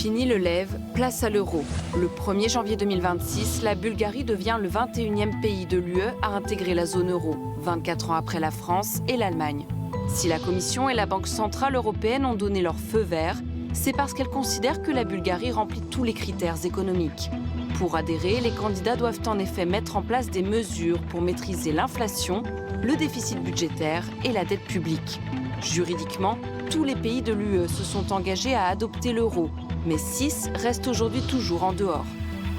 Fini le lève, place à l'euro. Le 1er janvier 2026, la Bulgarie devient le 21e pays de l'UE à intégrer la zone euro, 24 ans après la France et l'Allemagne. Si la Commission et la Banque centrale européenne ont donné leur feu vert, c'est parce qu'elles considèrent que la Bulgarie remplit tous les critères économiques. Pour adhérer, les candidats doivent en effet mettre en place des mesures pour maîtriser l'inflation, le déficit budgétaire et la dette publique. Juridiquement, tous les pays de l'UE se sont engagés à adopter l'euro, mais 6 restent aujourd'hui toujours en dehors.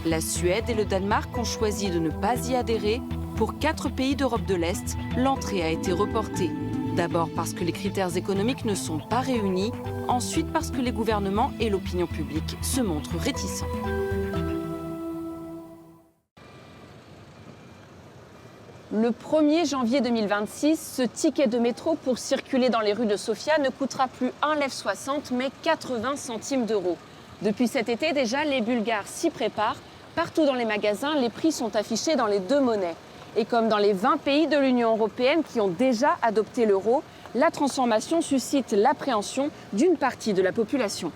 La Suède et le Danemark ont choisi de ne pas y adhérer. Pour 4 pays d'Europe de l'Est, l'entrée a été reportée. D'abord parce que les critères économiques ne sont pas réunis, ensuite parce que les gouvernements et l'opinion publique se montrent réticents. Le 1er janvier 2026, ce ticket de métro pour circuler dans les rues de Sofia ne coûtera plus 1,60 € mais 80 centimes d'euros. Depuis cet été déjà, les Bulgares s'y préparent. Partout dans les magasins, les prix sont affichés dans les 2 monnaies. Et comme dans les 20 pays de l'Union européenne qui ont déjà adopté l'euro, la transformation suscite l'appréhension d'une partie de la population.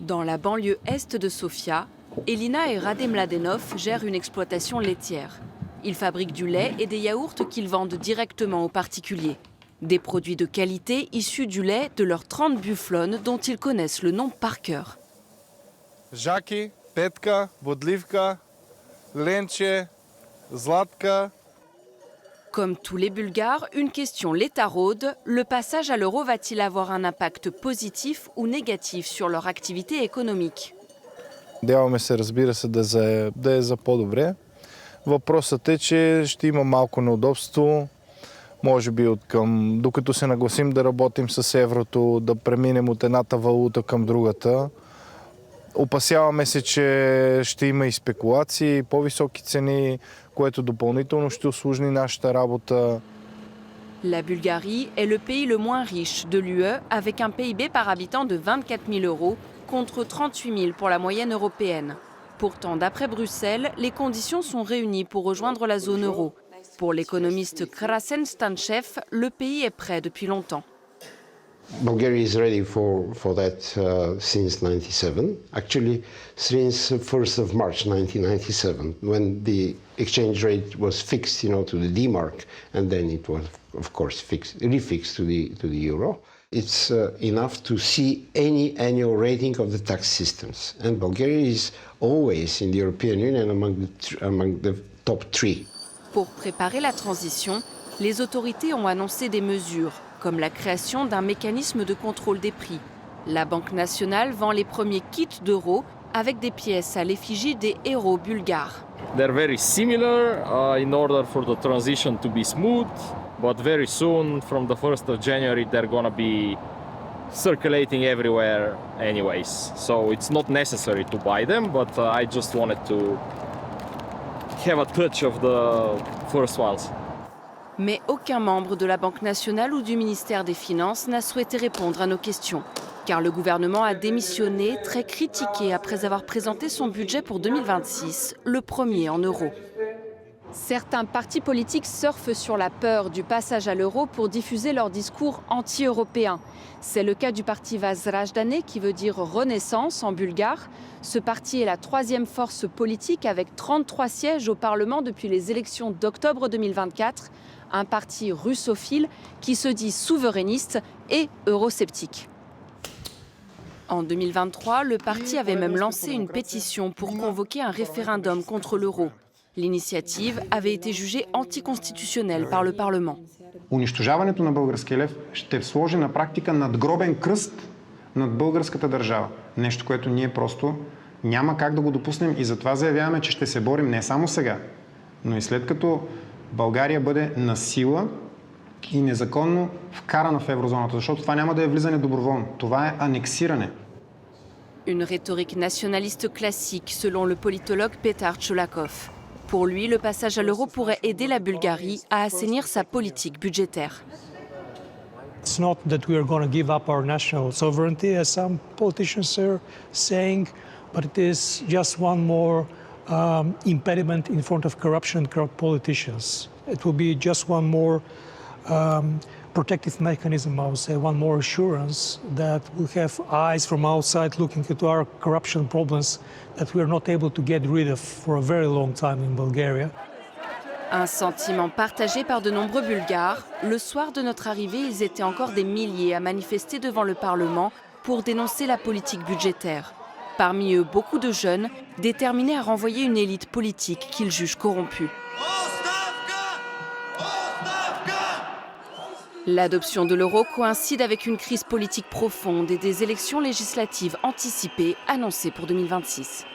Dans la banlieue est de Sofia, Elina et Rade Mladenov gèrent une exploitation laitière. Ils fabriquent du lait et des yaourts qu'ils vendent directement aux particuliers. Des produits de qualité issus du lait de leurs 30 bufflones dont ils connaissent le nom par cœur. Jaki, Petka, Bodlivka, Lenche, Zlatka. Comme tous les Bulgares, une question les taraude. Le passage à l'euro va-t-il avoir un impact positif ou négatif sur leur activité économique? Надяваме се, разбира се, да е за по-добре. Въпросът е, че ще има малко неудобство. Може би докато се нагласим да работим с еврото, да преминем от едната валута към другата. Опасяваме се, че ще има и спекулации, по-високи цени, което допълнително ще усложни нашата работа. La Bulgarie est le pays le moins riche de l'UE avec un PIB par habitant de 24 000 € contre 38 000 pour la moyenne européenne. Pourtant, d'après Bruxelles, les conditions sont réunies pour rejoindre la zone euro. Pour l'économiste Krasen Stanchev, le pays est prêt depuis longtemps. Bulgaria is ready for that since 1997. Actually, since 1st of March 1997, when the exchange rate was fixed, to the D-mark, and then it was, of course, refixed to the euro. It's enough to see any annual rating of the tax systems, and Bulgaria is always in the European Union among the top 3. Pour préparer la transition, les autorités ont annoncé des mesures, comme la création d'un mécanisme de contrôle des prix. La Banque nationale vend les premiers kits d'euros avec des pièces à l'effigie des héros bulgares. They're very similar in order for the transition to be smooth, but very soon, from the 1st of January, they're going to be circulating everywhere anyways. So it's not necessary to buy them, but I just wanted to have a touch of the first ones. Mais aucun membre de la Banque nationale ou du ministère des Finances n'a souhaité répondre à nos questions. Car le gouvernement a démissionné, très critiqué après avoir présenté son budget pour 2026, le premier en euros. Certains partis politiques surfent sur la peur du passage à l'euro pour diffuser leur discours anti-européen. C'est le cas du parti Vazrajdane, qui veut dire Renaissance en bulgare. Ce parti est la 3e force politique avec 33 sièges au Parlement depuis les élections d'octobre 2024. Un parti russophile qui se dit souverainiste et eurosceptique. En 2023, le parti avait même lancé une pétition pour convoquer un référendum contre l'euro. L'initiative avait été jugée anticonstitutionnelle par le Parlement. Унищожаването на българския лев ще сложи на практика надгробен кръст над българската държава. Нещо, което ние просто няма как да го допуснем и затова заявяваме, че ще се борим не само сега, но и след като България бъде насила и незаконно вкарана в еврозоната, защото това няма да е влизане доброволно. Това е анексиране. Une rhétorique nationaliste classique, selon le politologue Petar Cholakov. Pour lui, le passage à l'euro pourrait aider la Bulgarie à assainir sa politique budgétaire. It's not that we are going to give up our national sovereignty, as some politicians are saying, but it is just one more impediment in front of corruption and corrupt politicians. It will be just one more protective mechanism, I would say, one more assurance that we have eyes from outside looking into our corruption problems that we are not able to get rid of for a very long time in Bulgaria. Un sentiment partagé par de nombreux Bulgares. Le soir de notre arrivée, ils étaient encore des milliers à manifester devant le Parlement pour dénoncer la politique budgétaire. Parmi eux, beaucoup de jeunes déterminés à renvoyer une élite politique qu'ils jugent corrompue. L'adoption de l'euro coïncide avec une crise politique profonde et des élections législatives anticipées annoncées pour 2026.